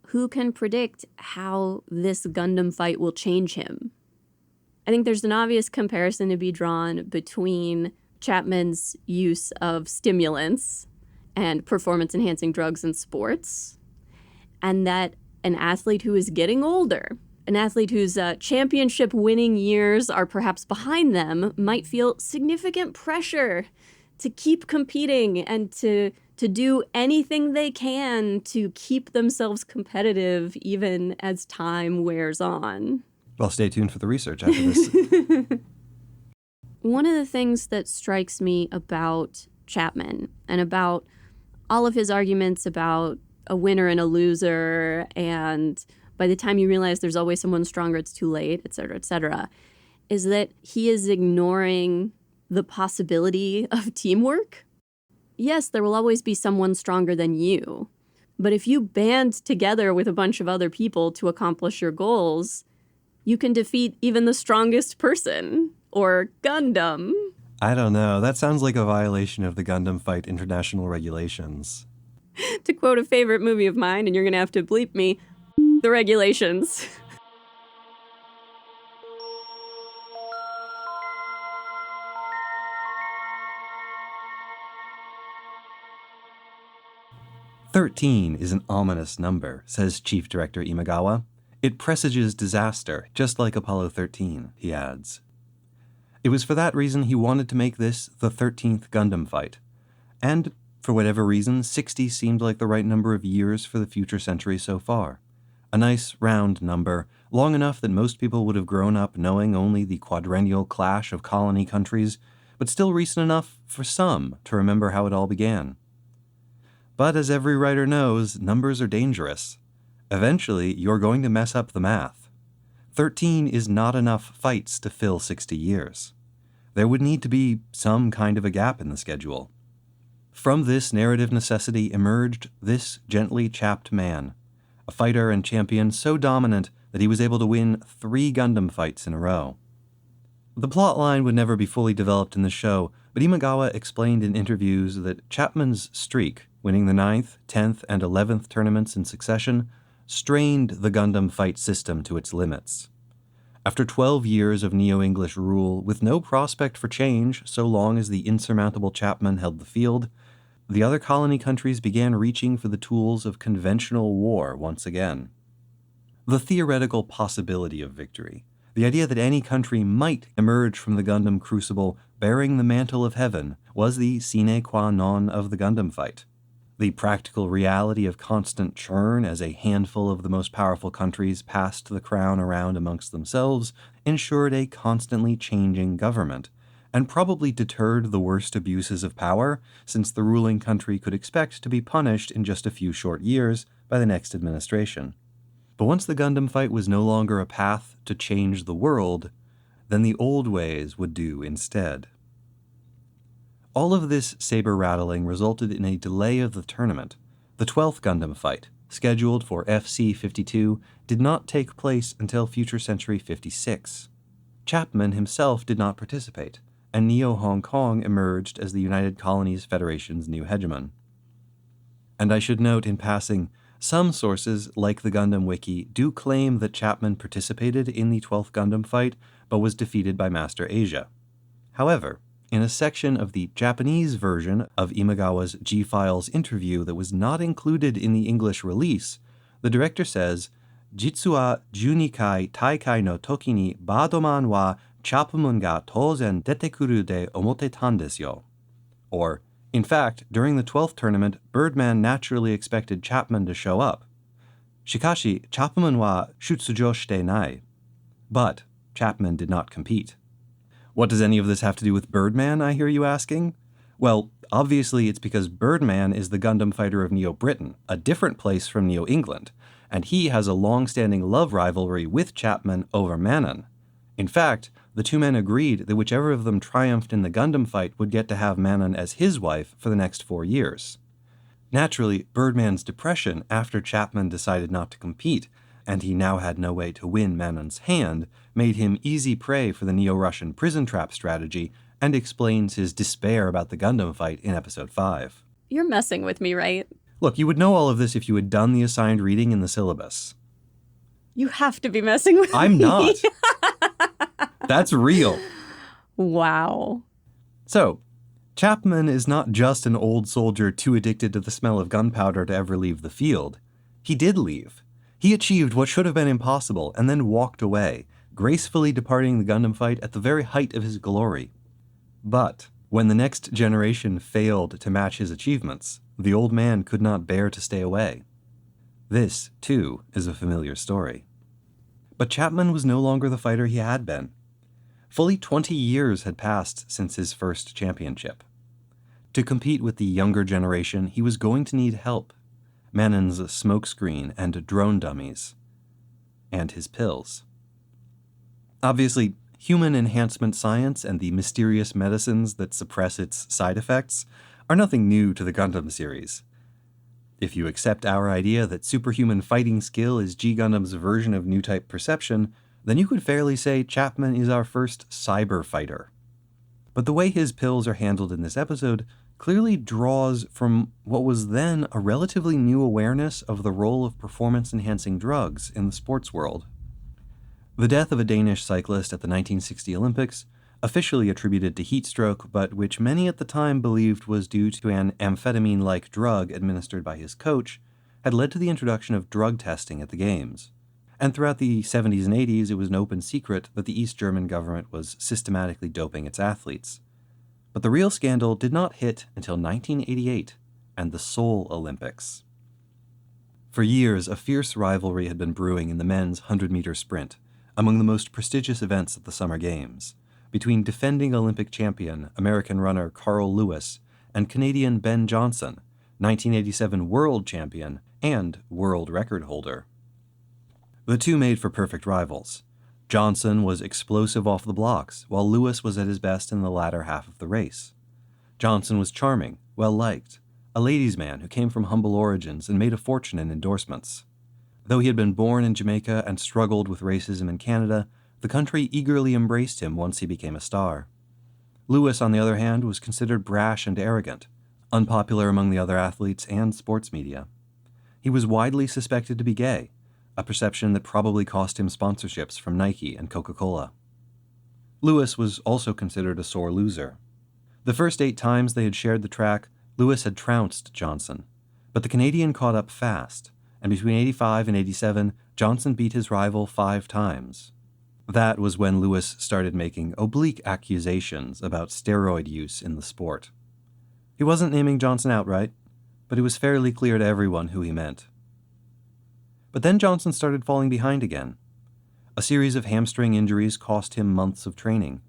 who can predict how this Gundam fight will change him? I think there's an obvious comparison to be drawn between Chapman's use of stimulants and performance-enhancing drugs in sports, and that an athlete who is getting older, an athlete whose championship-winning years are perhaps behind them, might feel significant pressure to keep competing and to do anything they can to keep themselves competitive even as time wears on. Well, stay tuned for the research after this. One of the things that strikes me about Chapman and about all of his arguments about a winner and a loser, and by the time you realize there's always someone stronger, it's too late, et cetera, is that he is ignoring the possibility of teamwork. Yes, there will always be someone stronger than you, but if you band together with a bunch of other people to accomplish your goals, you can defeat even the strongest person, or Gundam. I don't know. That sounds like a violation of the Gundam Fight international regulations. To quote a favorite movie of mine, and you're going to have to bleep me, the regulations. "13 is an ominous number," says Chief Director Imagawa. "It presages disaster, just like Apollo 13, he adds. It was for that reason he wanted to make this the 13th Gundam fight. And, for whatever reason, 60 seemed like the right number of years for the future century so far. A nice, round number, long enough that most people would have grown up knowing only the quadrennial clash of colony countries, but still recent enough for some to remember how it all began. But as every writer knows, numbers are dangerous. Eventually, you're going to mess up the math. 13 is not enough fights to fill 60 years. There would need to be some kind of a gap in the schedule. From this narrative necessity emerged this gently chapped man, a fighter and champion so dominant that he was able to win 3 Gundam fights in a row. The plotline would never be fully developed in the show, but Imagawa explained in interviews that Chapman's streak, winning the 9th, 10th, and 11th tournaments in succession, strained the Gundam fight system to its limits. After 12 years of Neo-English rule, with no prospect for change so long as the insurmountable Chapman held the field, the other colony countries began reaching for the tools of conventional war once again. The theoretical possibility of victory, the idea that any country might emerge from the Gundam crucible bearing the mantle of heaven, was the sine qua non of the Gundam fight. The practical reality of constant churn as a handful of the most powerful countries passed the crown around amongst themselves ensured a constantly changing government, and probably deterred the worst abuses of power, since the ruling country could expect to be punished in just a few short years by the next administration. But once the Gundam fight was no longer a path to change the world, then the old ways would do instead. All of this saber-rattling resulted in a delay of the tournament. The 12th Gundam fight, scheduled for FC-52, did not take place until Future Century 56. Chapman himself did not participate, and Neo-Hong Kong emerged as the United Colonies Federation's new hegemon. And I should note in passing, some sources, like the Gundam Wiki, do claim that Chapman participated in the 12th Gundam fight, but was defeated by Master Asia. However, in a section of the Japanese version of Imagawa's G-Files interview that was not included in the English release, the director says, "Jitsu wa 12kai taikai no toki ni Birdman wa Chapman ga touzen detekuru de omotetan desu yo." Or, in fact, during the 12th tournament, Birdman naturally expected Chapman to show up. Shikashi, Chapman wa shutsujo shite nai. But Chapman did not compete. What does any of this have to do with Birdman, I hear you asking? Well, obviously it's because Birdman is the Gundam fighter of Neo-Britain, a different place from Neo-England, and he has a long-standing love rivalry with Chapman over Manon. In fact, the two men agreed that whichever of them triumphed in the Gundam fight would get to have Manon as his wife for the next 4 years. Naturally, Birdman's depression after Chapman decided not to compete, and he now had no way to win Manon's hand, made him easy prey for the Neo-Russian prison trap strategy, and explains his despair about the Gundam fight in Episode 5. You're messing with me, right? Look, you would know all of this if you had done the assigned reading in the syllabus. You have to be messing with me. I'm not. That's real. Wow. So, Chapman is not just an old soldier too addicted to the smell of gunpowder to ever leave the field. He did leave. He achieved what should have been impossible and then walked away, gracefully departing the Gundam fight at the very height of his glory. But when the next generation failed to match his achievements, the old man could not bear to stay away. This, too, is a familiar story. But Chapman was no longer the fighter he had been. Fully 20 years had passed since his first championship. To compete with the younger generation, he was going to need help. Mannon's smokescreen and drone dummies. And his pills. Obviously, human enhancement science and the mysterious medicines that suppress its side effects are nothing new to the Gundam series. If you accept our idea that superhuman fighting skill is G Gundam's version of new-type perception, then you could fairly say Chapman is our first cyber fighter. But the way his pills are handled in this episode clearly draws from what was then a relatively new awareness of the role of performance-enhancing drugs in the sports world. The death of a Danish cyclist at the 1960 Olympics, officially attributed to heat stroke, but which many at the time believed was due to an amphetamine-like drug administered by his coach, had led to the introduction of drug testing at the Games. And throughout the 70s and 80s, it was an open secret that the East German government was systematically doping its athletes. But the real scandal did not hit until 1988 and the Seoul Olympics. For years, a fierce rivalry had been brewing in the men's 100-meter sprint, among the most prestigious events at the Summer Games, between defending Olympic champion American runner Carl Lewis and Canadian Ben Johnson, 1987 world champion and world record holder. The two made for perfect rivals. Johnson was explosive off the blocks, while Lewis was at his best in the latter half of the race. Johnson was charming, well-liked, a ladies' man who came from humble origins and made a fortune in endorsements. Though he had been born in Jamaica and struggled with racism in Canada, the country eagerly embraced him once he became a star. Lewis, on the other hand, was considered brash and arrogant, unpopular among the other athletes and sports media. He was widely suspected to be gay, a perception that probably cost him sponsorships from Nike and Coca-Cola. Lewis was also considered a sore loser. The first 8 times they had shared the track, Lewis had trounced Johnson, but the Canadian caught up fast, and between 85 and 87, Johnson beat his rival 5 times. That was when Lewis started making oblique accusations about steroid use in the sport. He wasn't naming Johnson outright, but it was fairly clear to everyone who he meant. But then Johnson started falling behind again. A series of hamstring injuries cost him months of training.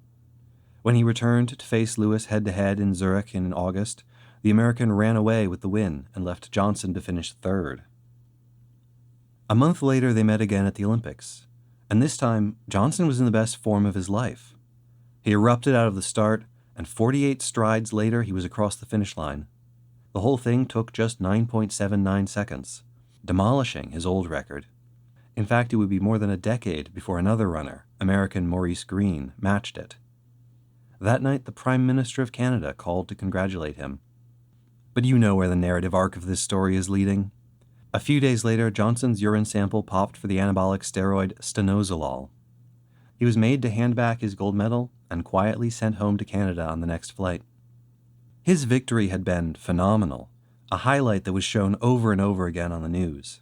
When he returned to face Lewis head-to-head in Zurich in August, the American ran away with the win and left Johnson to finish 3rd. A month later, they met again at the Olympics, and this time, Johnson was in the best form of his life. He erupted out of the start, and 48 strides later, he was across the finish line. The whole thing took just 9.79 seconds, demolishing his old record. In fact, it would be more than a decade before another runner, American Maurice Greene, matched it. That night, the Prime Minister of Canada called to congratulate him. But you know where the narrative arc of this story is leading. A few days later, Johnson's urine sample popped for the anabolic steroid stanozolol. He was made to hand back his gold medal and quietly sent home to Canada on the next flight. His victory had been phenomenal, a highlight that was shown over and over again on the news.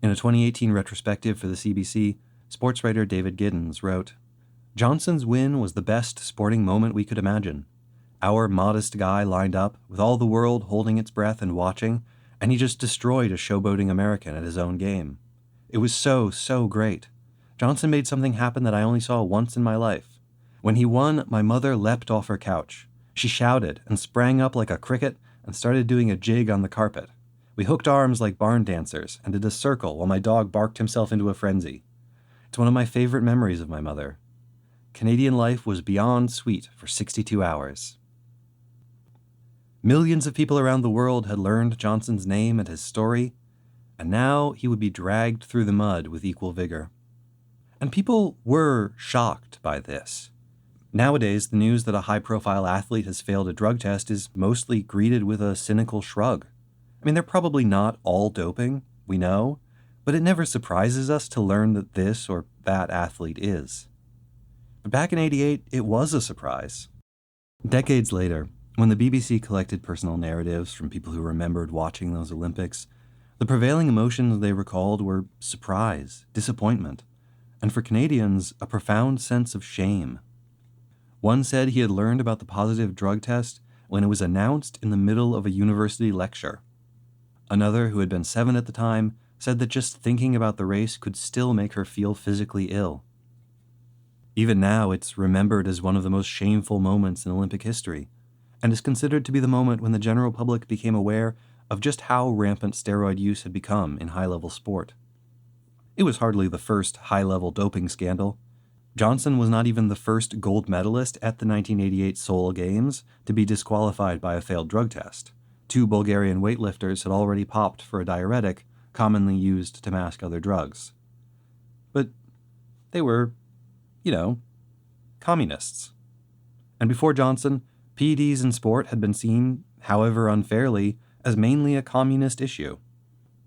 In a 2018 retrospective for the CBC, sports writer David Giddens wrote, "Johnson's win was the best sporting moment we could imagine. Our modest guy lined up, with all the world holding its breath and watching, and he just destroyed a showboating American at his own game. It was so great. Johnson made something happen that I only saw once in my life. When he won, my mother leapt off her couch. She shouted and sprang up like a cricket and started doing a jig on the carpet. We hooked arms like barn dancers and did a circle while my dog barked himself into a frenzy. It's one of my favorite memories of my mother. Canadian life was beyond sweet for 62 hours." Millions of people around the world had learned Johnson's name and his story, and now he would be dragged through the mud with equal vigor. And people were shocked by this. Nowadays, the news that a high-profile athlete has failed a drug test is mostly greeted with a cynical shrug. I mean, they're probably not all doping, we know, but it never surprises us to learn that this or that athlete is. But back in '88, it was a surprise. Decades later, When the BBC collected personal narratives from people who remembered watching those Olympics, the prevailing emotions they recalled were surprise, disappointment, and for Canadians, a profound sense of shame. One said he had learned about the positive drug test when it was announced in the middle of a university lecture. Another, who had been 7 at the time, said that just thinking about the race could still make her feel physically ill. Even now, it's remembered as one of the most shameful moments in Olympic history, and is considered to be the moment when the general public became aware of just how rampant steroid use had become in high-level sport. It was hardly the first high-level doping scandal. Johnson was not even the first gold medalist at the 1988 Seoul Games to be disqualified by a failed drug test. 2 Bulgarian weightlifters had already popped for a diuretic, commonly used to mask other drugs. But they were, communists. And before Johnson, PEDs in sport had been seen, however unfairly, as mainly a communist issue.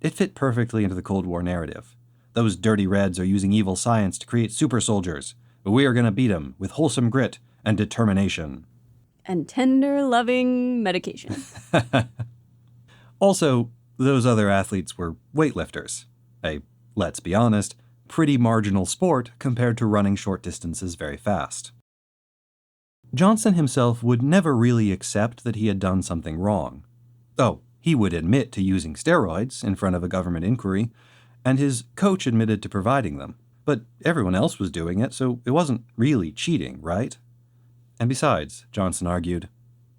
It fit perfectly into the Cold War narrative. Those dirty Reds are using evil science to create super soldiers, but we are going to beat them with wholesome grit and determination. And tender, loving medication. Also, those other athletes were weightlifters. Let's be honest, pretty marginal sport compared to running short distances very fast. Johnson himself would never really accept that he had done something wrong. Oh, he would admit to using steroids in front of a government inquiry, and his coach admitted to providing them. But everyone else was doing it, so it wasn't really cheating, right? And besides, Johnson argued,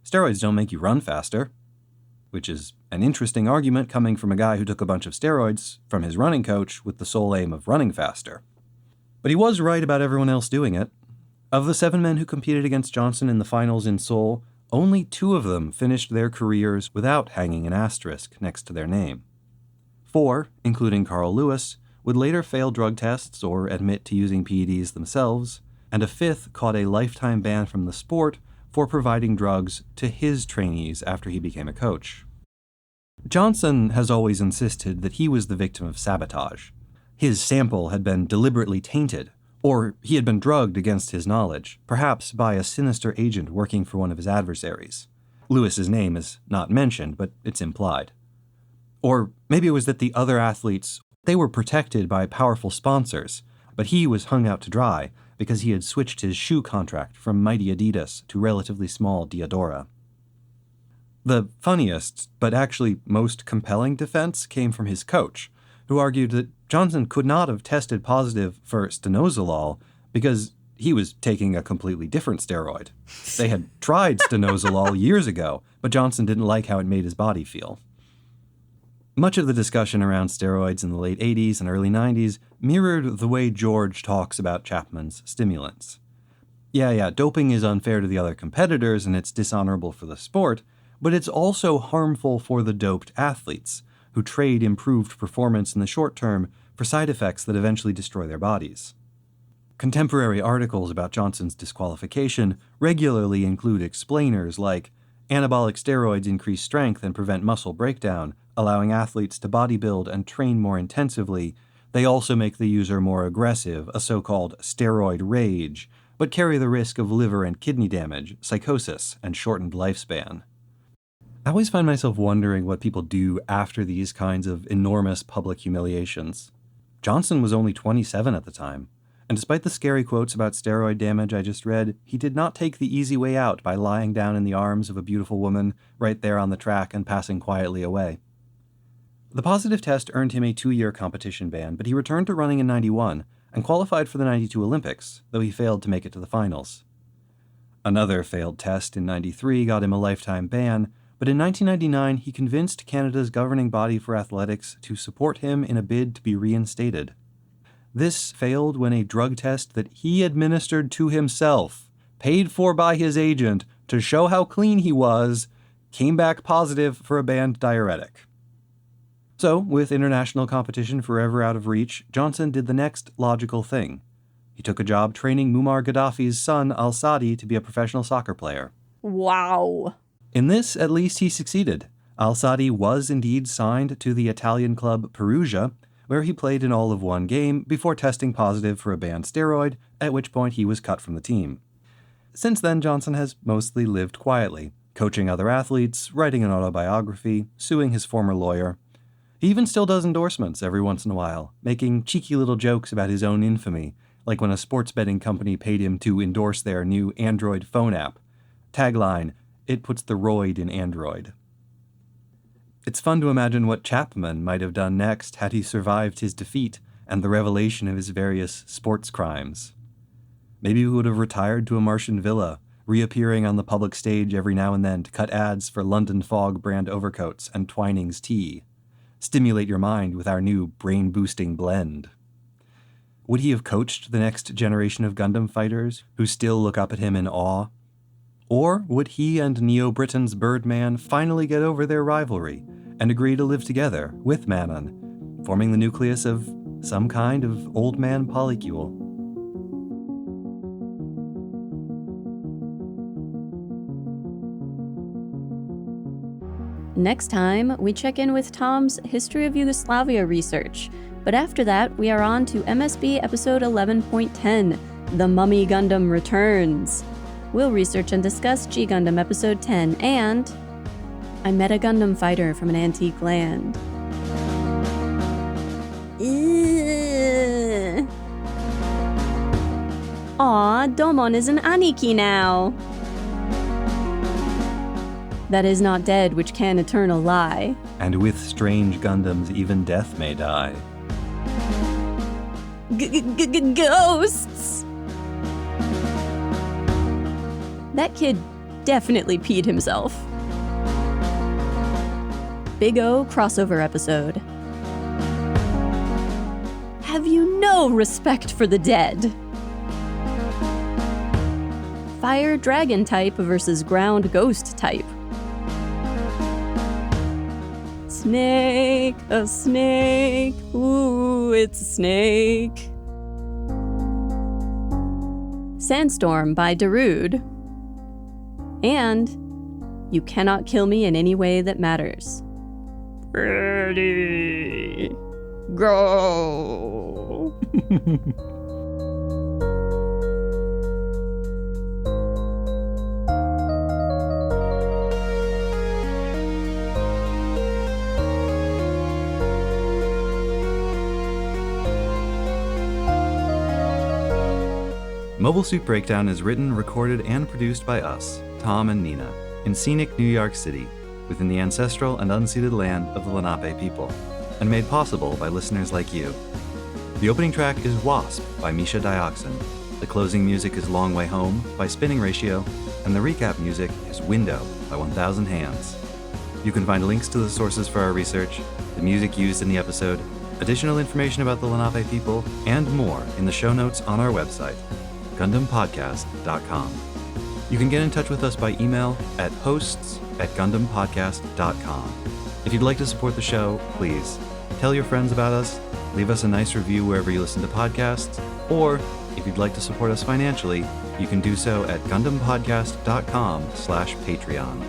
steroids don't make you run faster. Which is an interesting argument coming from a guy who took a bunch of steroids from his running coach with the sole aim of running faster. But he was right about everyone else doing it. Of the 7 men who competed against Johnson in the finals in Seoul, only 2 of them finished their careers without hanging an asterisk next to their name. 4, including Carl Lewis, would later fail drug tests or admit to using PEDs themselves, and a 5th caught a lifetime ban from the sport for providing drugs to his trainees after he became a coach. Johnson has always insisted that he was the victim of sabotage. His sample had been deliberately tainted, or he had been drugged against his knowledge, perhaps by a sinister agent working for one of his adversaries. Lewis's name is not mentioned, but it's implied. Or maybe it was that the other athletes, they were protected by powerful sponsors, but he was hung out to dry because he had switched his shoe contract from mighty Adidas to relatively small Diadora. The funniest, but actually most compelling defense came from his coach, who argued that Johnson could not have tested positive for stanozolol because he was taking a completely different steroid. They had tried stanozolol years ago, but Johnson didn't like how it made his body feel. Much of the discussion around steroids in the late 80s and early 90s mirrored the way George talks about Chapman's stimulants. Yeah, doping is unfair to the other competitors and it's dishonorable for the sport, but it's also harmful for the doped athletes, who trade improved performance in the short term for side effects that eventually destroy their bodies. Contemporary articles about Johnson's disqualification regularly include explainers like, anabolic steroids increase strength and prevent muscle breakdown, allowing athletes to bodybuild and train more intensively. They also make the user more aggressive, a so-called steroid rage, but carry the risk of liver and kidney damage, psychosis, and shortened lifespan. I always find myself wondering what people do after these kinds of enormous public humiliations. Johnson was only 27 at the time, and despite the scary quotes about steroid damage I just read, he did not take the easy way out by lying down in the arms of a beautiful woman right there on the track and passing quietly away. The positive test earned him a 2-year competition ban, but he returned to running in 91 and qualified for the 92 Olympics, though he failed to make it to the finals. Another failed test in 93 got him a lifetime ban, but in 1999 he convinced Canada's governing body for athletics to support him in a bid to be reinstated. This failed when a drug test that he administered to himself, paid for by his agent to show how clean he was, came back positive for a banned diuretic. So, with international competition forever out of reach, Johnson did the next logical thing. He took a job training Muammar Gaddafi's son Al-Sadi to be a professional soccer player. Wow. In this, at least, he succeeded. Al-Sadi was indeed signed to the Italian club Perugia, where he played in all of one game before testing positive for a banned steroid, at which point he was cut from the team. Since then, Johnson has mostly lived quietly, coaching other athletes, writing an autobiography, suing his former lawyer. He even still does endorsements every once in a while, making cheeky little jokes about his own infamy, like when a sports betting company paid him to endorse their new Android phone app. Tagline, "It puts the roid in Android." It's fun to imagine what Chapman might have done next had he survived his defeat and the revelation of his various sports crimes. Maybe he would have retired to a Martian villa, reappearing on the public stage every now and then to cut ads for London Fog brand overcoats and Twinings tea. Stimulate your mind with our new brain-boosting blend. Would he have coached the next generation of Gundam fighters who still look up at him in awe? Or would he and Neo-Britain's Birdman finally get over their rivalry and agree to live together with Manon, forming the nucleus of some kind of old man polycule? Next time, we check in with Tom's History of Yugoslavia research. But after that, we are on to MSB episode 11.10, The Mummy Gundam Returns. We'll research and discuss G Gundam episode 10 and I Met a Gundam Fighter from an Antique Land. Aw, Domon is an Aniki now. That is not dead which can eternal lie. And with strange Gundams even death may die. Ghosts! That kid definitely peed himself. Big O crossover episode. Have you no respect for the dead? Fire dragon type versus ground ghost type. Snake, a snake, ooh, it's a snake. Sandstorm by Darude. And You Cannot Kill Me in Any Way That Matters. Ready, go. Mobile Suit Breakdown is written, recorded, and produced by us, Tom and Nina, in scenic New York City, within the ancestral and unceded land of the Lenape people, and made possible by listeners like you. The opening track is Wasp by Misha Dioxin, the closing music is Long Way Home by Spinning Ratio, and the recap music is Window by 1000 Hands. You can find links to the sources for our research, the music used in the episode, additional information about the Lenape people, and more in the show notes on our website, GundamPodcast.com. You can get in touch with us by email at hosts@GundamPodcast.com. If you'd like to support the show, please tell your friends about us, leave us a nice review wherever you listen to podcasts, or if you'd like to support us financially, you can do so at GundamPodcast.com/Patreon.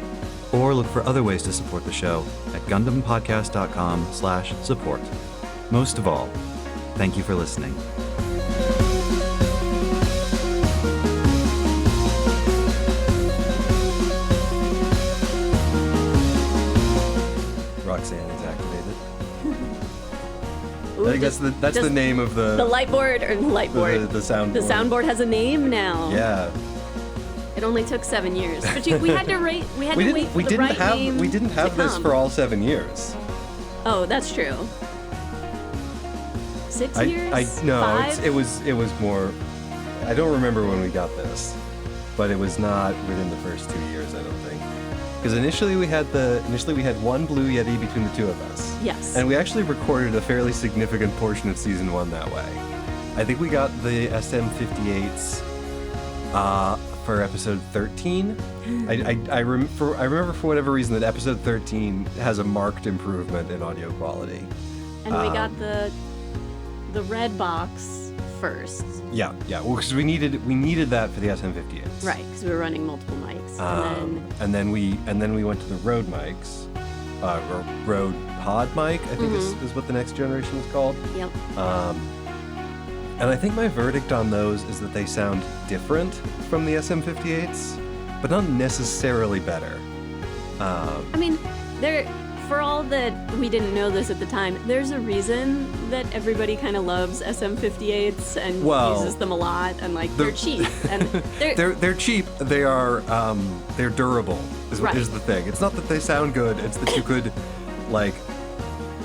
Or look for other ways to support the show at GundamPodcast.com/support. Most of all, thank you for listening. Roxanne is activated. Ooh, I think that's the name of the light board or the light board. The soundboard. The soundboard has a name now. Yeah. It only took 7 years, but we had to wait. We had to wait for the right name. We didn't have this for all 7 years. Oh, that's true. 6 years? No, 5? it was more. I don't remember when we got this, but it was not within the first 2 years, I don't think. Because initially we had one Blue Yeti between the two of us. Yes. And we actually recorded a fairly significant portion of season 1 that way. I think we got the SM58s for episode 13. I remember for whatever reason that episode 13 has a marked improvement in audio quality. And we got the red box first. Yeah. Well, because we needed that for the SM58s. Right, because we were running multiple mics. And then we went to the Rode mics, Rode Pod mic, I think is what the next generation was called. Yep. And I think my verdict on those is that they sound different from the SM58s, but not necessarily better. I mean, for all that we didn't know this at the time, there's a reason that everybody kind of loves SM58s and uses them a lot, and like they're cheap and they're cheap. They are they're durable. Is the thing. It's not that they sound good. It's that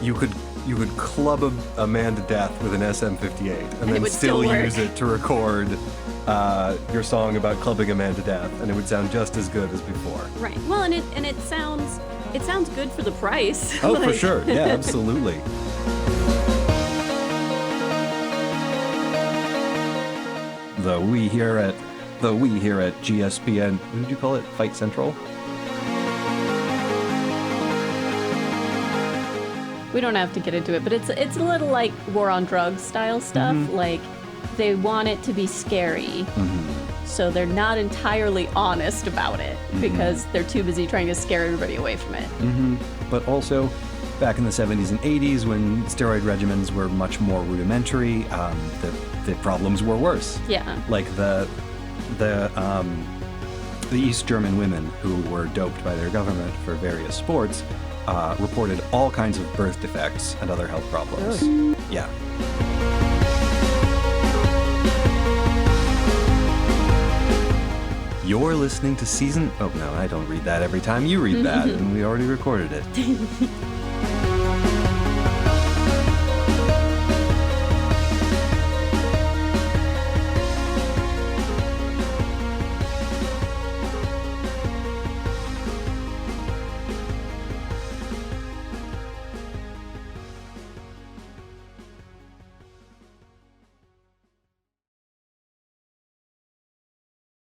you could club a man to death with an SM58 and then still use it to record your song about clubbing a man to death, and it would sound just as good as before. Right. Well, and it sounds good for the price. Oh, for sure. Yeah, absolutely. The we here at GSPN, what did you call it? Fight Central? We don't have to get into it, but it's a little like War on Drugs style stuff. Mm-hmm. Like, they want it to be scary. Mm-hmm. So they're not entirely honest about it because they're too busy trying to scare everybody away from it. Mm-hmm. But also, back in the 70s and 80s, when steroid regimens were much more rudimentary, the problems were worse. Yeah. Like the East German women who were doped by their government for various sports reported all kinds of birth defects and other health problems. Really? Yeah. You're listening to season... Oh, no, I don't read that every time you read that, and we already recorded it.